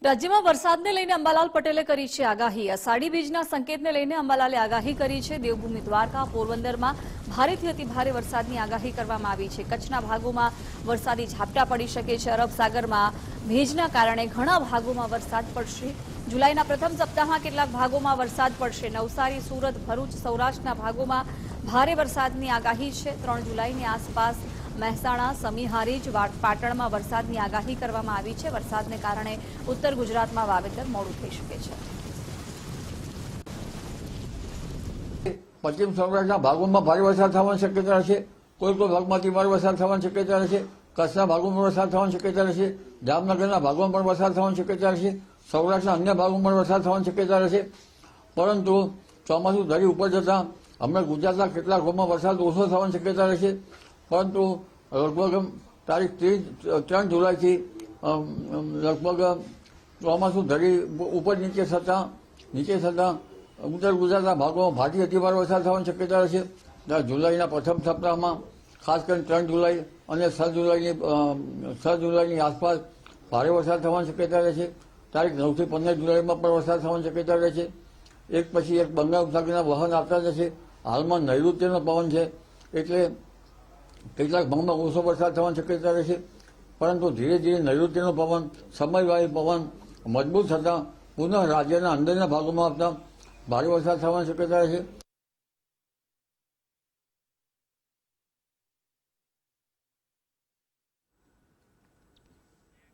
રાજ્યમાં વરસાદને લઈને અંબાલાલ પટેલે કરી છે આગાહી। અષાઢી બીજના સંકેતને લઈને અંબાલાલે આગાહી કરી છે। દેવભૂમિ દ્વારકા, પોરબંદરમાં ભારેથી અતિ ભારે વરસાદની આગાહી કરવામાં આવી છે। કચ્છના ભાગોમાં વરસાદી ઝાપટા પડી શકે છે। અરબ સાગરમાં ભેજના કારણે ઘણા ભાગોમાં વરસાદ પડશે। જુલાઈના પ્રથમ સપ્તાહમાં કેટલાક ભાગોમાં વરસાદ પડશે। નવસારી, સુરત, ભરૂચ, સૌરાષ્ટ્રના ભાગોમાં ભારે વરસાદની આગાહી છે। 3 જુલાઈની આસપાસ મહેસાણા, સમી, હારીજ, પાટણમાં વરસાદની આગાહી કરવામાં આવી છે। વરસાદને કારણે ઉત્તર ગુજરાતમાં વાવેતર મોડું થઈ શકે છે। પશ્ચિમ સૌરાષ્ટ્રના ભાગોમાં ભારે વરસાદ થવાની શક્યતા રહેશે। કોઈ ભાગમાંથી ભારે વરસાદ થવાની શક્યતા રહેશે। કચ્છના ભાગોમાં વરસાદ થવાની શક્યતા રહેશે। જામનગરના ભાગોમાં પણ વરસાદ થવાની શક્યતા રહેશે। સૌરાષ્ટ્રના અન્ય ભાગોમાં વરસાદ થવાની શક્યતા રહેશે। પરંતુ ચોમાસું ધરી ઉપર જતાં હમણાં ગુજરાતના કેટલાક ભાગોમાં વરસાદ ઓછો થવાની શક્યતા રહેશે। પરંતુ લગભગ તારીખ 3 જુલાઈથી લગભગ ચોમાસું ધરી ઉપર નીચે થતાં ઉત્તર ગુજરાતના ભાગોમાં ભારેથી અતિભારે વરસાદ થવાની શક્યતા રહેશે। જુલાઈના પ્રથમ સપ્તાહમાં ખાસ કરીને 3 જુલાઈ અને 6 જુલાઈની આસપાસ ભારે વરસાદ થવાની શક્યતા રહેશે। તારીખ 9 થી 15 જુલાઈમાં પણ વરસાદ થવાની શક્યતા રહેશે। એક પછી એક બંગાળ ઉપસાગરના વહન આપતા જશે। હાલમાં નૈઋત્યનો પવન છે એટલે કેટલાક ભાગમાં ઓછો વરસાદ થવાની શક્યતા રહેશે। પરંતુ ધીરે ધીરે નૈઋત્યનો પવન, સમયવાહી પવન મજબૂત થતાં પુનઃ રાજ્યના અંદરના ભાગોમાં આવતા ભારે વરસાદ થવાની શક્યતા રહેશે।